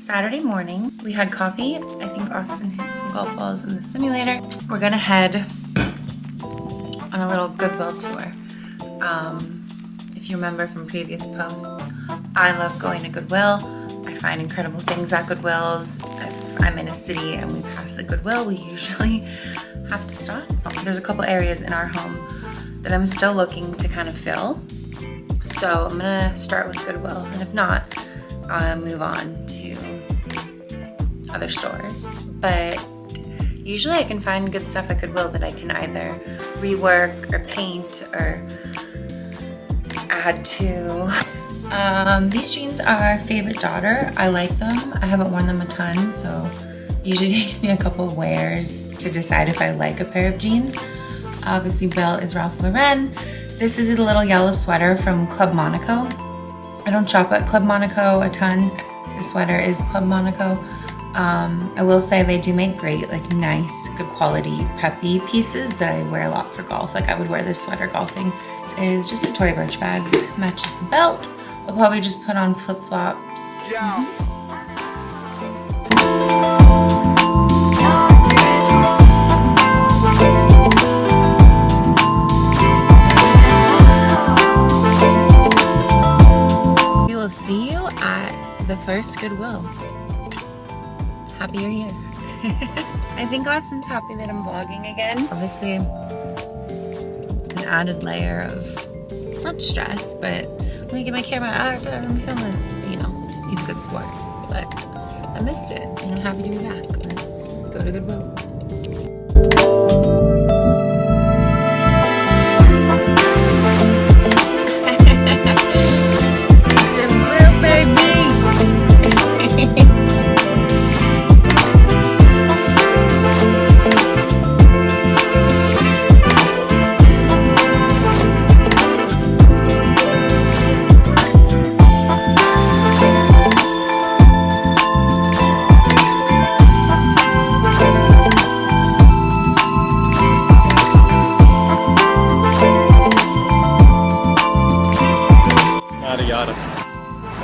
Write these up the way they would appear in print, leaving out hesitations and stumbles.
Saturday morning. We had coffee. I think Austin hit some golf balls in the simulator. We're gonna head on a little Goodwill tour. If you remember from previous posts, I love going to Goodwill. I find incredible things at Goodwills. If I'm in a city and we pass a Goodwill, we usually have to stop. There's a couple areas in our home that I'm still looking to kind of fill. So I'm gonna start with Goodwill, and if not, I'll move on to other stores. But usually I can find good stuff at Goodwill that I can either rework or paint or add to. These jeans are favorite daughter. I like them. I haven't worn them a ton, so it usually takes me a couple wears to decide if I like a pair of jeans. Obviously Belle is Ralph Lauren. This is a little yellow sweater from Club Monaco. I don't shop at Club Monaco a ton. The sweater is Club Monaco. I will say they do make great, like nice, good quality, preppy pieces that I wear a lot for golf. Like I would wear this sweater golfing. It is just a Tory Burch bag, matches the belt. I'll probably just put on flip-flops. Yeah. We will see you at the first Goodwill. Happy you're here. I think Austin's happy that I'm vlogging again. Obviously, it's an added layer of, not stress, but let me get my camera out, let me film this. You know, he's a good sport. But I missed it, and I'm happy to be back. Let's go to Goodwill. Goodwill, baby!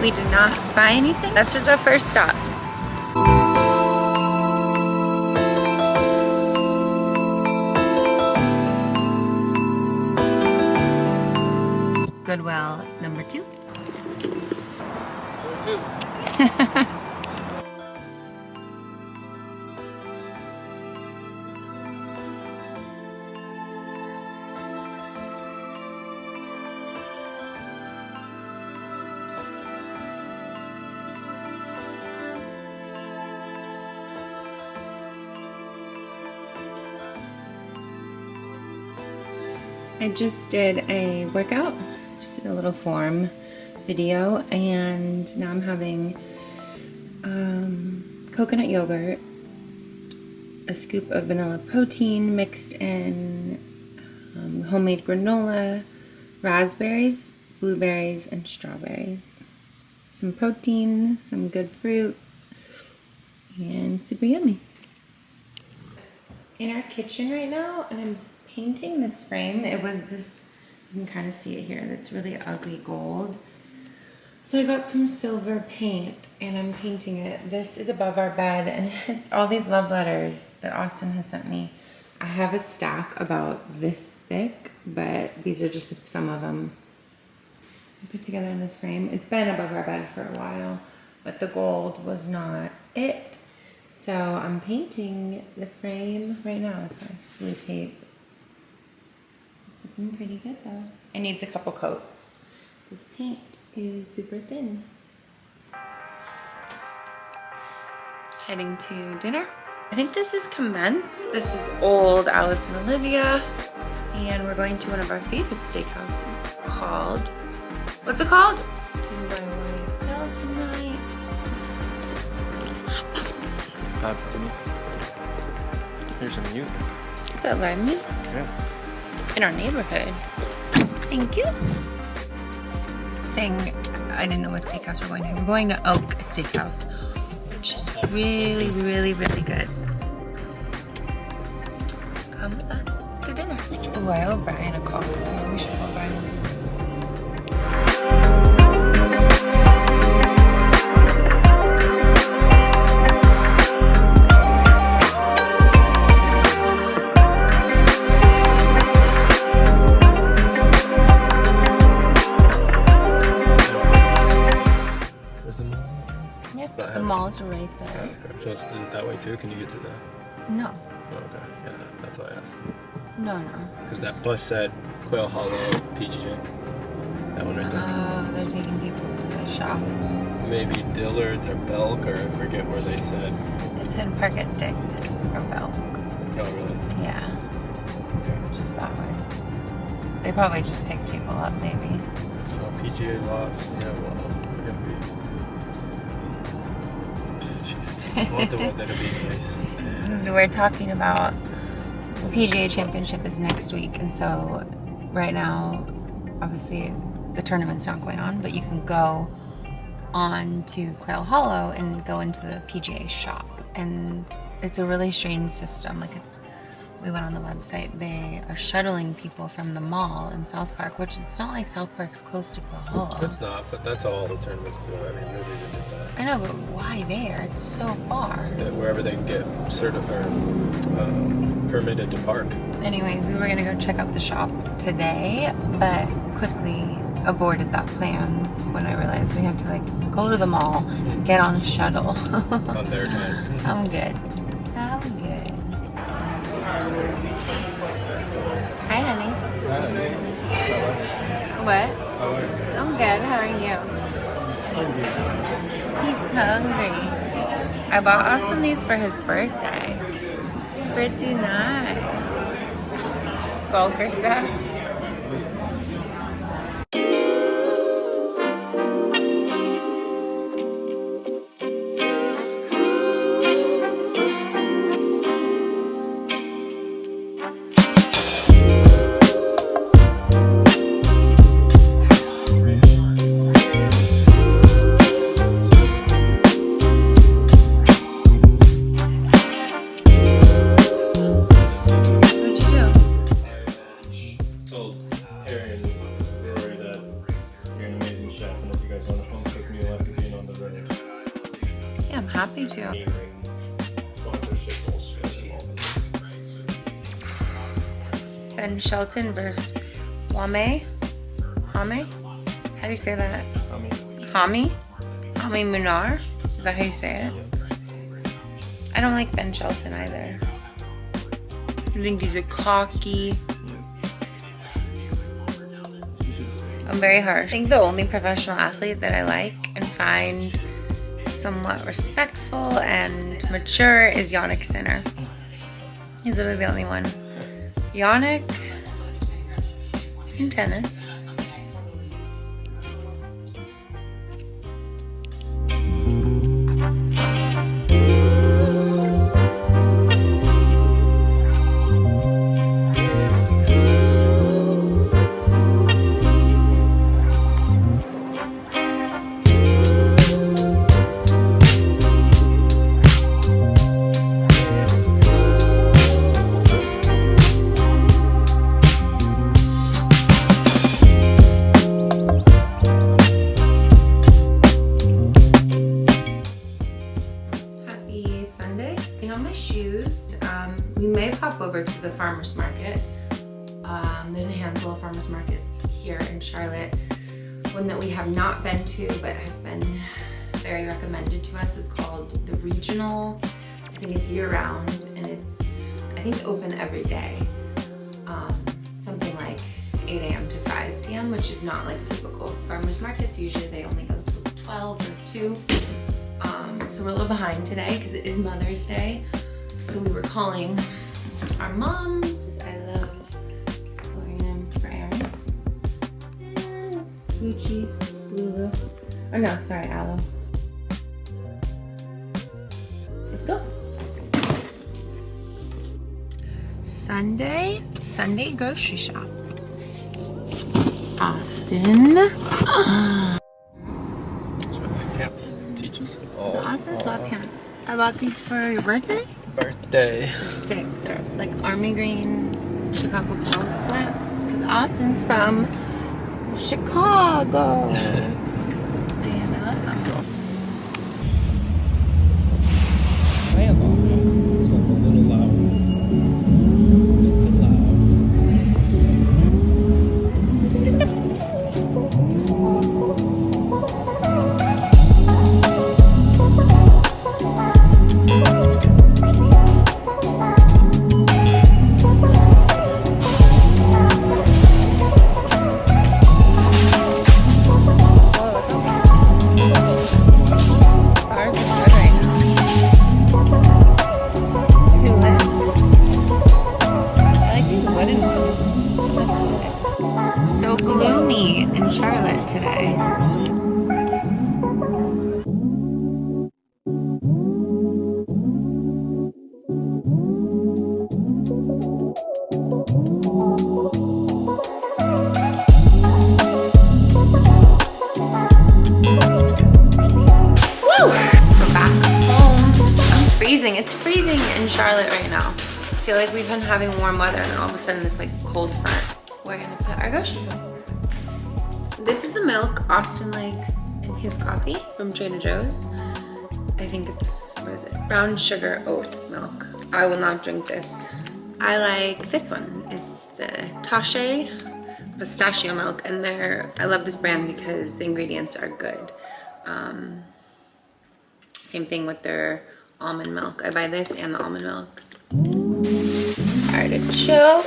We did not buy anything. That's just our first stop. Goodwill number 2. I just did a workout, just did a little form video, and now I'm having coconut yogurt, a scoop of vanilla protein mixed in homemade granola, raspberries, blueberries, and strawberries. Some protein, some good fruits, and super yummy. In our kitchen right now, and I'm painting this frame. It was this, you can kind of see it here, this really ugly gold. So I got some silver paint and I'm painting it. This is above our bed and it's all these love letters that Austin has sent me. I have a stack about this thick, but these are just some of them I put together in this frame. It's been above our bed for a while, but the gold was not it. So I'm painting the frame right now. It's on blue tape. Looking pretty good though. It needs a couple coats. This paint is super thin. Heading to dinner. I think this is Commence. This is old Alice and Olivia. And we're going to one of our favorite steakhouses called, what's it called? Do I sell tonight? Here's some music. Is that live music? Yeah. In our neighborhood. Thank you. Saying I didn't know what steakhouse we're going to. We're going to Oak Steakhouse, which is really, really, really good. Come with us to dinner. Oh, I owe Brian a call. Maybe we should call Brian. The malls are right there. Okay. So is it that way too? Can you get to that? No. Oh, okay. Yeah, that's why I asked. No. Because that bus said Quail Hollow PGA. That one right there. Oh, they're taking people to the shop. Maybe Dillard's or Belk, or I forget where they said. It said park at Dick's or Belk. Oh, really? Yeah. Which is that way. They probably just pick people up, maybe. Oh, PGA lot. Yeah, well, we're gonna be. Jeez. I want the weather to be nice. We're talking about the PGA Championship is next week, and so right now, obviously, the tournament's not going on, but you can go on to Quail Hollow and go into the PGA shop, and it's a really strange system. Like, we went on the website, they are shuttling people from the mall in South Park, which it's not like South Park's close to Quail Hollow. It's not, but that's all the tournaments do. I mean, really did that. I know, but why there? It's so far. Wherever they can get certified, permitted to park. Anyways, we were gonna go check out the shop today, but quickly aborted that plan when I realized we had to like go to the mall, get on a shuttle. On their time. I'm good. Hi, honey. What? I'm good. How are you? He's hungry. I bought Austin these for his birthday. Pretty nice. Golfer stuff. I'm happy to. Ben Shelton versus Wame? Hame? How do you say that? Hami? Hami Munar? Is that how you say it? I don't like Ben Shelton either. I think he's a cocky. I'm very harsh. I think the only professional athlete that I like and find somewhat respectful and mature is Yannick Sinner. He's literally the only one. Yannick in tennis. We may pop over to the farmer's market. There's a handful of farmer's markets here in Charlotte. One that we have not been to but has been very recommended to us is called The Regional. I think it's year-round and it's, I think, open every day. Something like 8 a.m. to 5 p.m., which is not like typical farmer's markets. Usually they only go till 12 or 2. So we're a little behind today because it is Mother's Day. So we were calling our moms. I love going in for errands. And Gucci, Lulu. Oh no, sorry, Aloe. Let's go. Sunday grocery shop. Austin. Teach us The all. Austin sweatpants. I bought these for your birthday. Birthday. They're sick. They're like army green Chicago Bulls sweats. Because Austin's from Chicago. And I love them. Enjoyable. it today. Woo! We're back home. I'm freezing. It's freezing in Charlotte right now. I feel like we've been having warm weather and then all of a sudden this like cold front. We're gonna put our groceries away. This is the milk Austin likes in his coffee from Trader Joe's. I think it's, what is it? Brown sugar oat milk. I will not drink this. I like this one. It's the Tache pistachio milk, and I love this brand because the ingredients are good. Same thing with their almond milk. I buy this and the almond milk. Artichoke.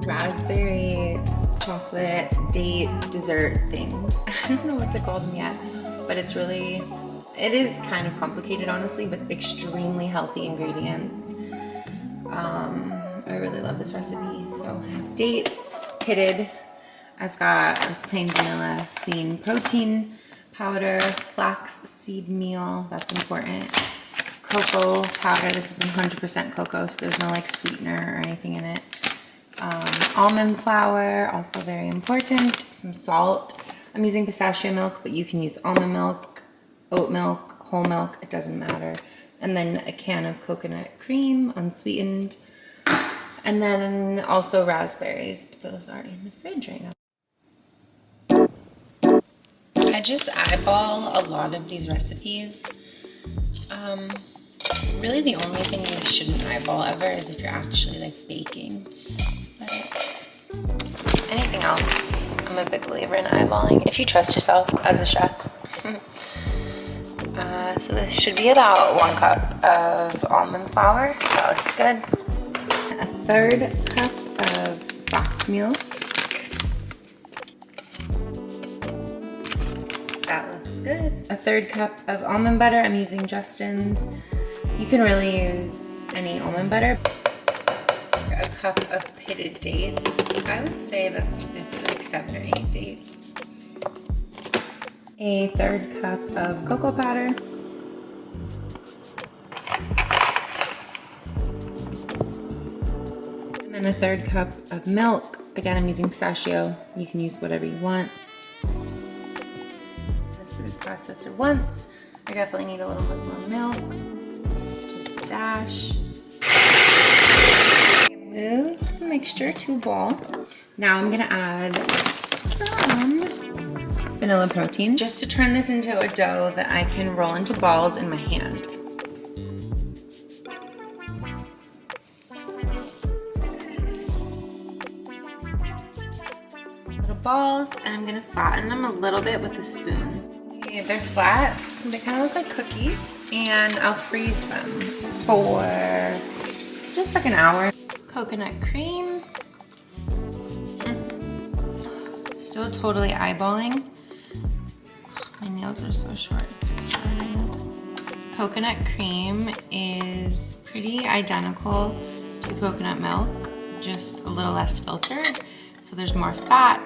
Raspberry chocolate date dessert things. I don't know what to call them yet, but it is kind of complicated honestly, but extremely healthy ingredients. I really love this recipe. So I have dates, pitted. I've got plain vanilla, clean protein powder, flax seed meal, that's important. Cocoa powder, this is 100% cocoa, so there's no like sweetener or anything in it. Almond flour, also very important. Some salt. I'm using pistachio milk, but you can use almond milk, oat milk, whole milk, it doesn't matter. And then a can of coconut cream, unsweetened. And then also raspberries, but those are in the fridge right now. I just eyeball a lot of these recipes. Really the only thing you shouldn't eyeball ever is if you're actually like baking. But anything else, I'm a big believer in eyeballing if you trust yourself as a chef. So this should be about 1 cup of almond flour. That looks good. A 1/3 cup of flax meal. That looks good. A 1/3 cup of almond butter. I'm using Justin's. You can really use any almond butter. A cup of pitted dates. I would say that's typically like 7 or 8 dates. A 1/3 cup of cocoa powder. And then a 1/3 cup of milk. Again, I'm using pistachio. You can use whatever you want. The food processor once. I definitely need a little bit more milk. Just a dash. Move the mixture to a bowl. Now I'm gonna add some vanilla protein just to turn this into a dough that I can roll into balls in my hand. Little balls, and I'm gonna flatten them a little bit with a spoon. Okay, they're flat, so they kind of look like cookies, and I'll freeze them for just like an hour. Coconut cream. Still totally eyeballing. My nails are so short. Coconut cream is pretty identical to coconut milk, just a little less filtered. So there's more fat,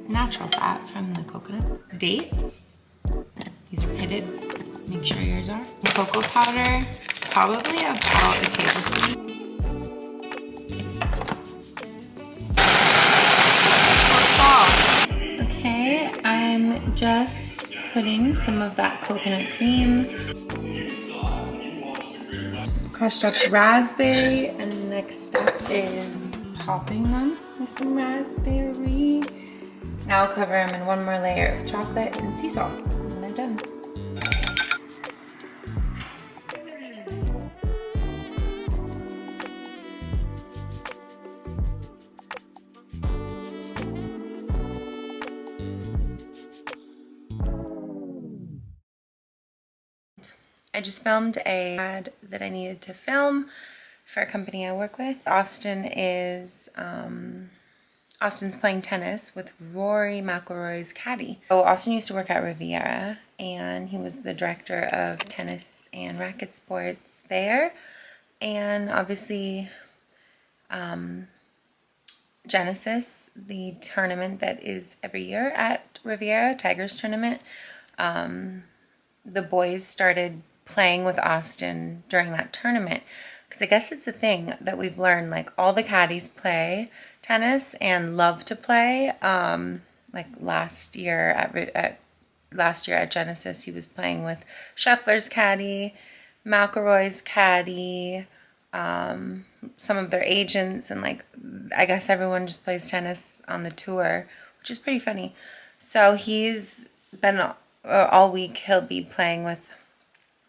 natural fat from the coconut. Dates. These are pitted. Make sure yours are. Cocoa powder, probably about a tablespoon. Okay, I'm just putting some of that coconut cream, crushed up raspberry, and the next step is topping them with some raspberry. Now I'll cover them in one more layer of chocolate and sea salt, and they're done. I I just filmed a ad that I needed to film for a company I work with. Austin's playing tennis with Rory McIlroy's caddy. So Austin used to work at Riviera, and he was the director of tennis and racket sports there. And obviously, Genesis, the tournament that is every year at Riviera, Tigers tournament, the boys started playing with Austin during that tournament. Because I guess it's a thing that we've learned, like all the caddies play tennis and love to play. Like last year at Genesis, he was playing with Scheffler's caddy, McIlroy's caddy, some of their agents, and like I guess everyone just plays tennis on the tour, which is pretty funny. So he's been all week. He'll be playing with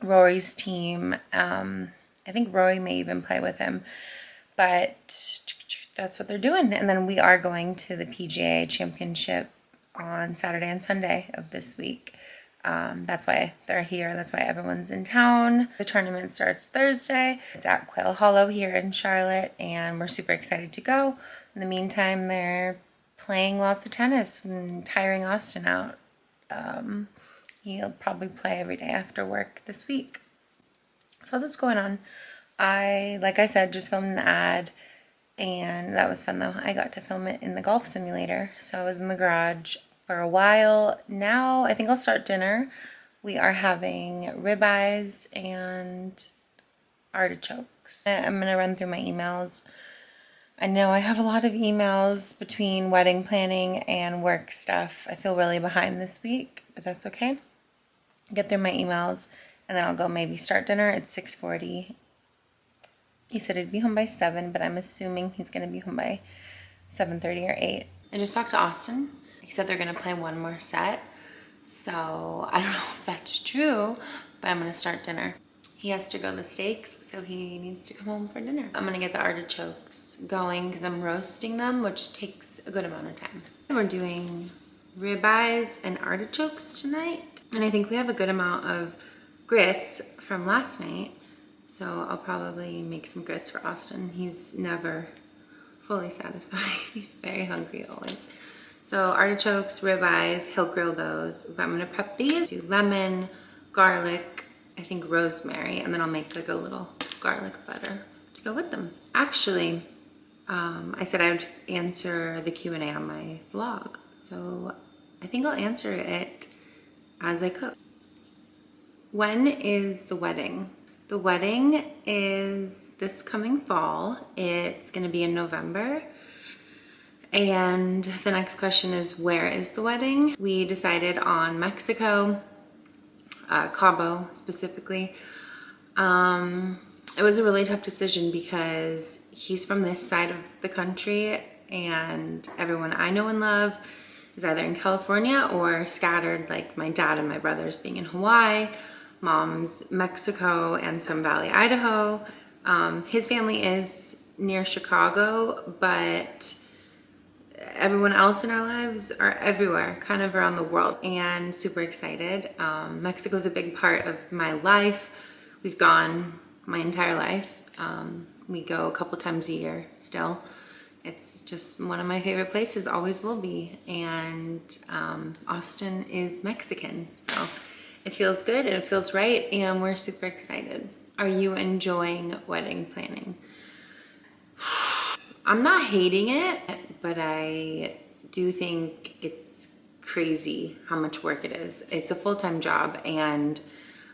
Rory's team. I think Rory may even play with him, but that's what they're doing. And then we are going to the PGA Championship on Saturday and Sunday of this week. That's why they're here. That's why everyone's in town. The tournament starts Thursday. It's at Quail Hollow here in Charlotte, and we're super excited to go. In the meantime, they're playing lots of tennis and tiring Austin out. He'll probably play every day after work this week. So that's what's going on. Like I said, just filmed an ad, and that was fun though. I got to film it in the golf simulator. So I was in the garage for a while. Now I think I'll start dinner. We are having ribeyes and artichokes. I'm going to run through my emails. I know I have a lot of emails between wedding planning and work stuff. I feel really behind this week, but that's okay. Get through my emails, and then I'll go maybe start dinner at 6:40. He said he'd be home by 7, but I'm assuming he's going to be home by 7:30 or 8. I just talked to Austin. He said they're going to play one more set. So I don't know if that's true, but I'm going to start dinner. He has to go to the steaks, so he needs to come home for dinner. I'm going to get the artichokes going because I'm roasting them, which takes a good amount of time. We're doing ribeyes and artichokes tonight. And I think we have a good amount of grits from last night. So I'll probably make some grits for Austin. He's never fully satisfied. He's very hungry always. So artichokes, ribeyes, he'll grill those. But I'm gonna prep these. Do lemon, garlic, I think rosemary, and then I'll make like a little garlic butter to go with them. Actually, I said I would answer the Q&A on my vlog. So I think I'll answer it as I cook. When is the wedding? The wedding is this coming fall. It's gonna be in November. And the next question is, where is the wedding? We decided on Mexico, Cabo specifically. It was a really tough decision because he's from this side of the country, and everyone I know and love is either in California or scattered, like my dad and my brothers being in Hawaii, mom's Mexico and some Valley, Idaho. His family is near Chicago, but everyone else in our lives are everywhere, kind of around the world, and super excited. Mexico's a big part of my life. We've gone my entire life. We go a couple times a year still. It's just one of my favorite places, always will be. And Austin is Mexican, so it feels good and it feels right, and we're super excited. Are you enjoying wedding planning? I'm not hating it, but I do think it's crazy how much work it is. It's a full-time job, and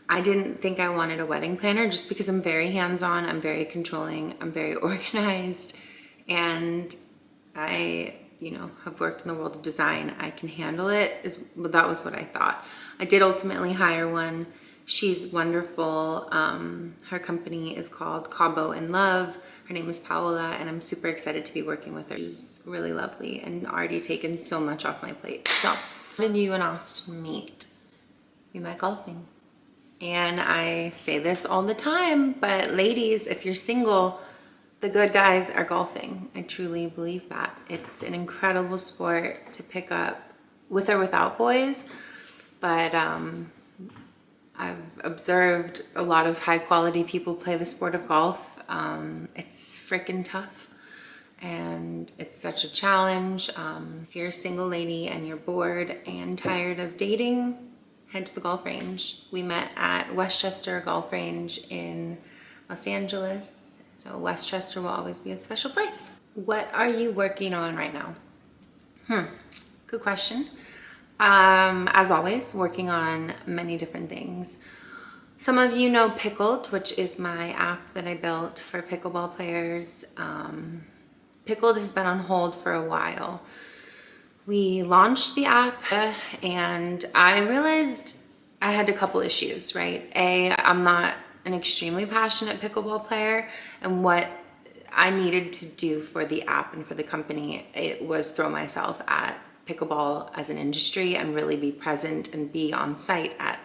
I didn't think I wanted a wedding planner just because I'm very hands-on, I'm very controlling, I'm very organized, and I, have worked in the world of design. I can handle it. That was what I thought. I did ultimately hire one. She's wonderful. Her company is called Cabo in Love. Her name is Paola, and I'm super excited to be working with her. She's really lovely and already taken so much off my plate. So, how did you and Austin meet? We met golfing. And I say this all the time, but ladies, if you're single, the good guys are golfing. I truly believe that. It's an incredible sport to pick up with or without boys, but I've observed a lot of high quality people play the sport of golf. It's freaking tough and it's such a challenge. If you're a single lady and you're bored and tired of dating, head to the golf range. We met at Westchester Golf Range in Los Angeles, so Westchester will always be a special place. What are you working on right now? Good question. As always, working on many different things. Some of you know Pickled, which is my app that I built for pickleball players. Pickled has been on hold for a while. We launched the app and I realized I had a couple issues, right? I'm not an extremely passionate pickleball player, and what I needed to do for the app and for the company, it was throw myself at pickleball as an industry and really be present and be on site at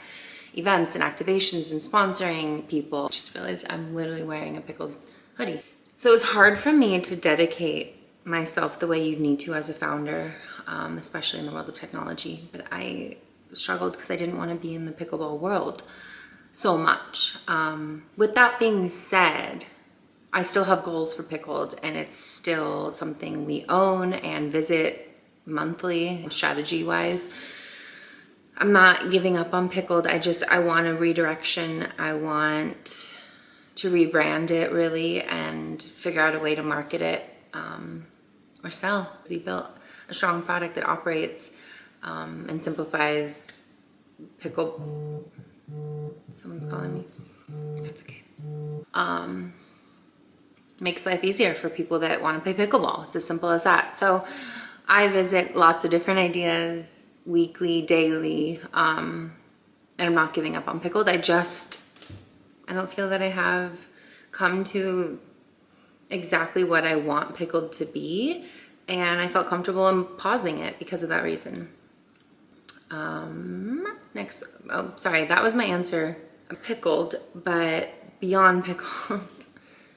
events and activations and sponsoring people. I just realized I'm literally wearing a Pickled hoodie. So it was hard for me to dedicate myself the way you need to as a founder, especially in the world of technology. But I struggled because I didn't want to be in the pickleball world so much. With that being said, I still have goals for Pickled, and it's still something we own and visit monthly, strategy wise. I'm not giving up on Pickled. I want a redirection. I want to rebrand it really and figure out a way to market it or sell. We built a strong product that operates and simplifies pickle. Someone's calling me. That's okay. Makes life easier for people that want to play pickleball. It's as simple as that. So I visit lots of different ideas weekly, daily, and I'm not giving up on Pickled. I don't feel that I have come to exactly what I want Pickled to be, and I felt comfortable in pausing it because of that reason. Next, sorry, that was my answer. Pickled, but beyond Pickled,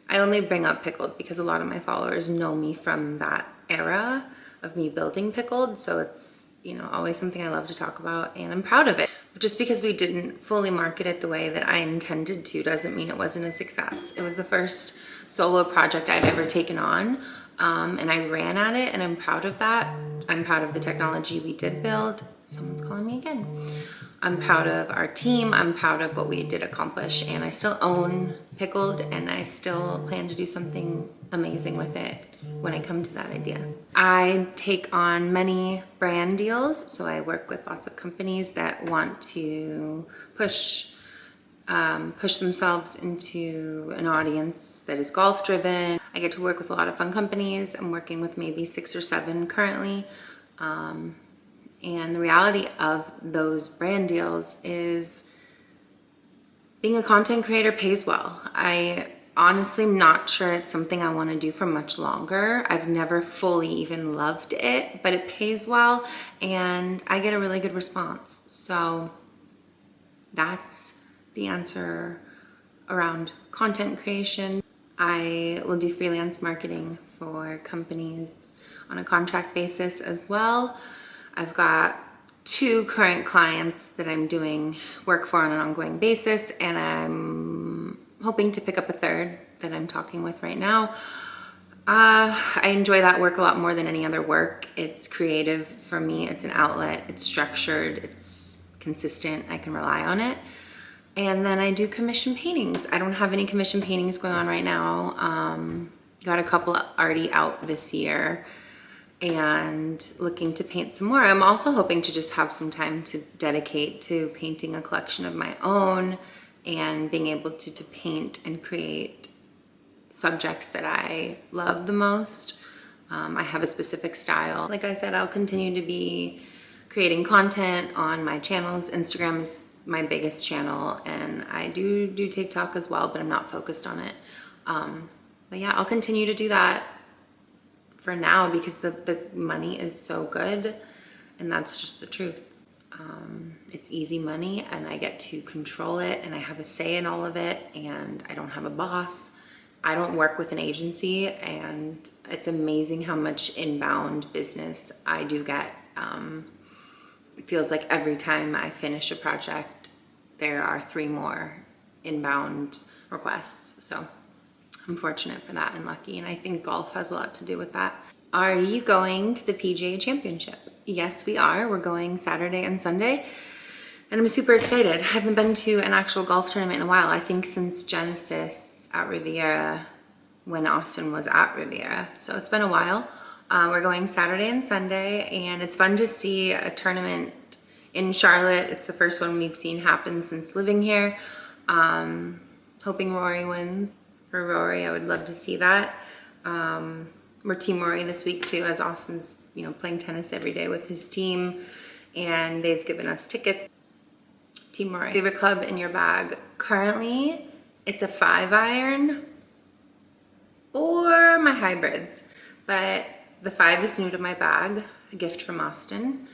I only bring up Pickled because a lot of my followers know me from that era of me building Pickled, so it's, always something I love to talk about, and I'm proud of it. But just because we didn't fully market it the way that I intended to doesn't mean it wasn't a success. It was the first solo project I'd ever taken on, and I ran at it, and I'm proud of that. I'm proud of the technology we did build. Someone's calling me again. I'm proud of our team. I'm proud of what we did accomplish, and I still own Pickled, and I still plan to do something amazing with it when I come to that idea. I take on many brand deals, so I work with lots of companies that want to push themselves into an audience that is golf driven. I get to work with a lot of fun companies. I'm working with maybe 6 or 7 currently. And the reality of those brand deals is being a content creator pays well. I honestly am not sure it's something I want to do for much longer. I've never fully even loved it, but it pays well and I get a really good response. So that's the answer around content creation. I will do freelance marketing for companies on a contract basis as well. I've got 2 current clients that I'm doing work for on an ongoing basis, and I'm hoping to pick up a 3rd that I'm talking with right now. I enjoy that work a lot more than any other work. It's creative for me. It's an outlet. It's structured. It's consistent. I can rely on it. And then I do commission paintings. I don't have any commission paintings going on right now. Got a couple already out this year and looking to paint some more. I'm also hoping to just have some time to dedicate to painting a collection of my own and being able to paint and create subjects that I love the most. I have a specific style. Like I said, I'll continue to be creating content on my channels. Instagram is my biggest channel, and I do TikTok as well, but I'm not focused on it. But yeah, I'll continue to do that for now because the money is so good, and that's just the truth. It's easy money and I get to control it and I have a say in all of it, and I don't have a boss. I don't work with an agency, and it's amazing how much inbound business I do get. It feels like every time I finish a project, there are 3 more inbound requests. So I'm fortunate for that and lucky, and I think golf has a lot to do with that. Are you going to the PGA Championship? Yes, we are. We're going Saturday and Sunday, and I'm super excited. I haven't been to an actual golf tournament in a while. I think since Genesis at Riviera, when Austin was at Riviera. So it's been a while. We're going Saturday and Sunday, and it's fun to see a tournament in Charlotte. It's the first one we've seen happen since living here. Hoping Rory wins. For Rory, I would love to see that. We're Team Rory this week too, as Austin's, playing tennis every day with his team, and they've given us tickets. Team Rory. Favorite club in your bag? Currently, it's a 5-iron or my hybrids, but the 5 is new to my bag, a gift from Austin.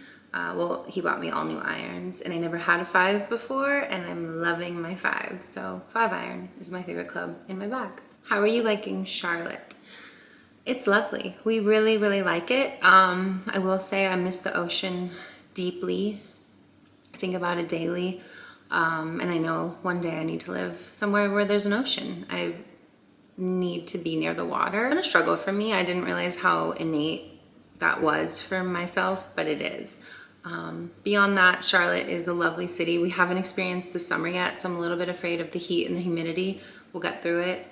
He bought me all new irons, and I never had a 5 before, and I'm loving my 5. So 5-iron is my favorite club in my bag. How are you liking Charlotte? It's lovely. We really, really like it. I will say I miss the ocean deeply. I think about it daily. And I know one day I need to live somewhere where there's an ocean. I need to be near the water. It's been a struggle for me. I didn't realize how innate that was for myself, but it is. Beyond that, Charlotte is a lovely city. We haven't experienced the summer yet, so I'm a little bit afraid of the heat and the humidity. We'll get through it.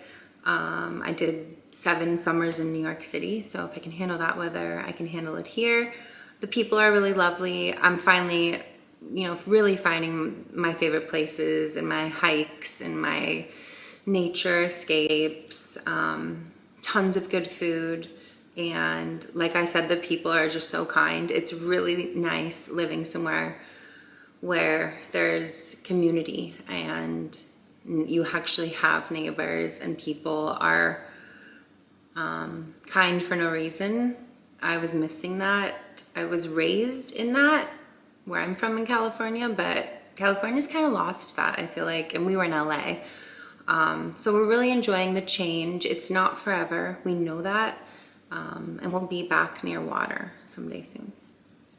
I did 7 summers in New York City, so if I can handle that weather, I can handle it here. The people are really lovely. I'm finally, really finding my favorite places and my hikes and my nature escapes, tons of good food. And like I said, the people are just so kind. It's really nice living somewhere where there's community and you actually have neighbors and people are kind for no reason. I was missing that. I was raised in that where I'm from in California, but California's kind of lost that, I feel like, and we were in LA. So we're really enjoying the change. It's not forever. We know that. And we'll be back near water someday soon.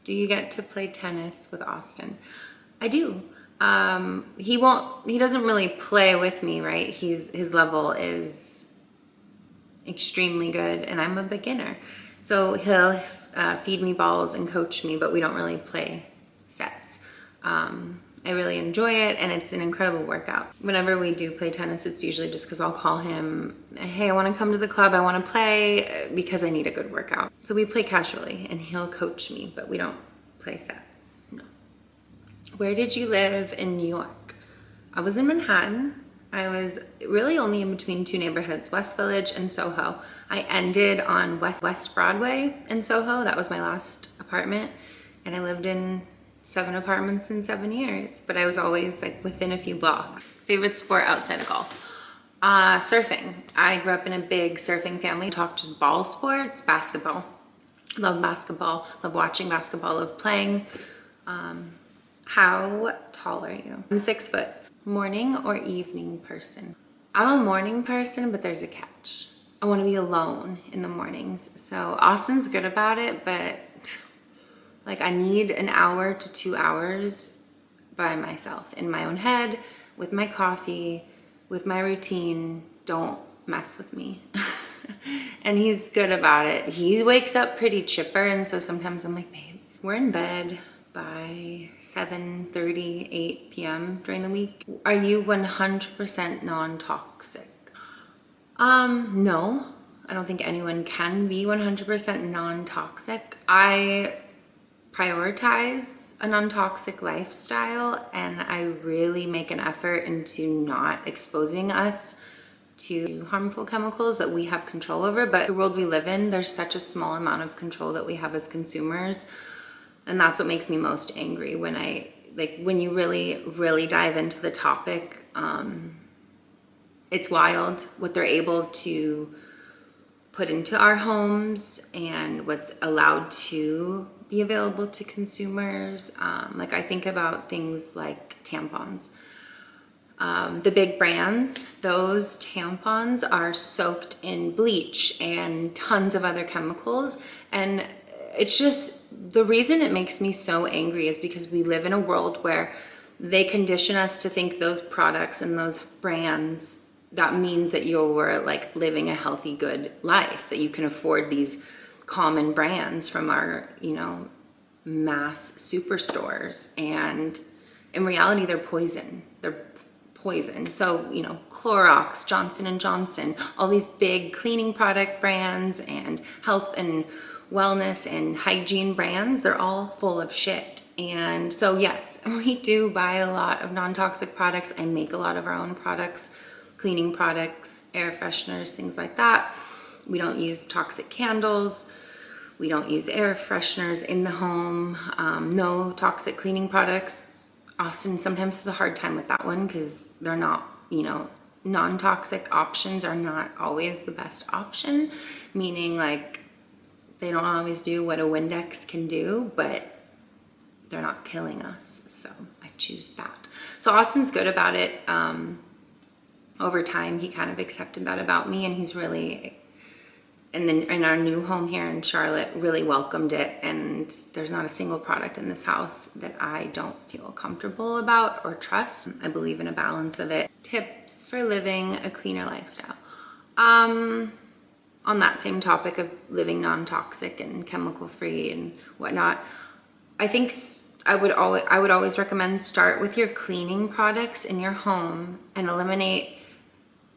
Do you get to play tennis with Austin? I do. He doesn't really play with me, right? His level is extremely good and I'm a beginner. So he'll feed me balls and coach me, but we don't really play sets. I really enjoy it, and it's an incredible workout. Whenever we do play tennis, it's usually just because I'll call him, hey, I want to come to the club, I want to play, because I need a good workout. So we play casually, and he'll coach me, but we don't play sets, no. Where did you live in New York? I was in Manhattan. I was really only in between 2 neighborhoods, West Village and Soho. I ended on West Broadway in Soho. That was my last apartment, and I lived in 7 apartments in 7 years, but I was always like within a few blocks. Favorite sport outside of golf? Surfing. I grew up in a big surfing family. Talk just ball sports, basketball. Love basketball, love watching basketball, love playing. How tall are you? I'm 6 foot. Morning or evening person? I'm a morning person, but there's a catch. I want to be alone in the mornings. So Austin's good about it, but like I need an hour to 2 hours by myself in my own head, with my coffee, with my routine. Don't mess with me. And he's good about it. He wakes up pretty chipper, and so sometimes I'm like, babe, we're in bed by 7:30, 8 p.m. during the week. Are you 100% non-toxic? No. I don't think anyone can be 100% non-toxic. I prioritize a non-toxic lifestyle, and I really make an effort into not exposing us to harmful chemicals that we have control over. But the world we live in, there's such a small amount of control that we have as consumers, and that's what makes me most angry when you really dive into the topic. It's wild what they're able to put into our homes and what's allowed to be available to consumers. I think about things like tampons. The big brands, those tampons are soaked in bleach and tons of other chemicals. And it's just, the reason it makes me so angry is because we live in a world where they condition us to think those products and those brands, that means that you're like living a healthy, good life, that you can afford these common brands from our, you know, mass superstores. And in reality, they're poison. They're poison. So, you know, Clorox, Johnson & Johnson, all these big cleaning product brands and health and wellness and hygiene brands, they're all full of shit. And so yes, we do buy a lot of non-toxic products. I make a lot of our own products, cleaning products, air fresheners, things like that. We don't use toxic candles. We don't use air fresheners in the home. No toxic cleaning products. Austin sometimes has a hard time with that one because they're not, you know, non-toxic options are not always the best option, meaning like they don't always do what a Windex can do, but they're not killing us. So I choose that. So Austin's good about it. Over time, he kind of accepted that about me, and he's really, and then in our new home here in Charlotte, really welcomed it. And there's not a single product in this house that I don't feel comfortable about or trust. I believe in a balance of it. Tips for living a cleaner lifestyle. On that same topic of living non-toxic and chemical-free and whatnot, I think I would always recommend start with your cleaning products in your home and eliminate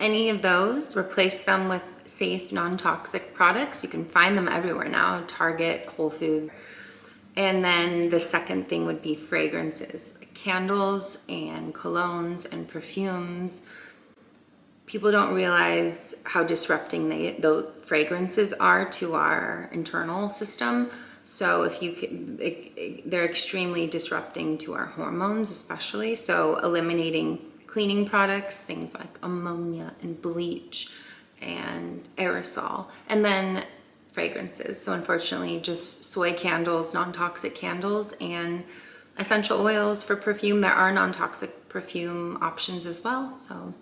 any of those. Replace them with safe, non-toxic products. You can find them everywhere now, Target, Whole Foods. And then the second thing would be fragrances, like candles and colognes and perfumes. People don't realize how disrupting the fragrances are to our internal system. So if they're extremely disrupting to our hormones, especially. So eliminating cleaning products, things like ammonia and bleach and aerosol, and then fragrances. So unfortunately, just soy candles, non-toxic candles, and essential oils for perfume. There are non-toxic perfume options as well. So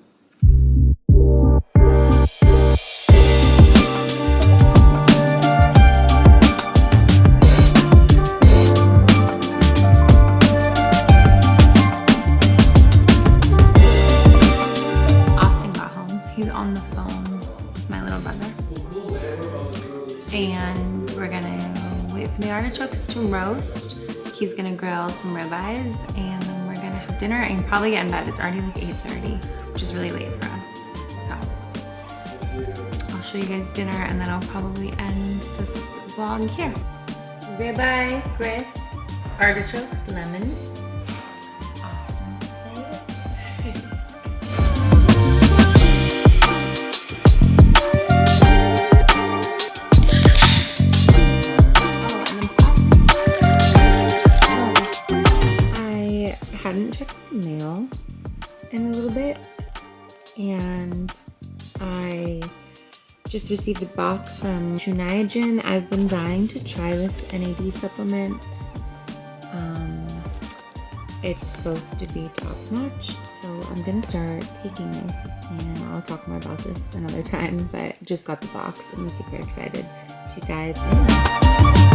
on the phone with my little brother, and we're gonna wait for the artichokes to roast. He's gonna grill some ribeyes, and then we're gonna have dinner and probably get in bed. It's already like 8:30, which is really late for us. So I'll show you guys dinner, and then I'll probably end this vlog here. Ribeye, grits, artichokes, lemon. Austin's plate. Hadn't checked my mail in a little bit, and I just received a box from Niagen. I've been dying to try this NAD supplement. It's supposed to be top notch, so I'm gonna start taking this, and I'll talk more about this another time, but just got the box and I'm super excited to dive in.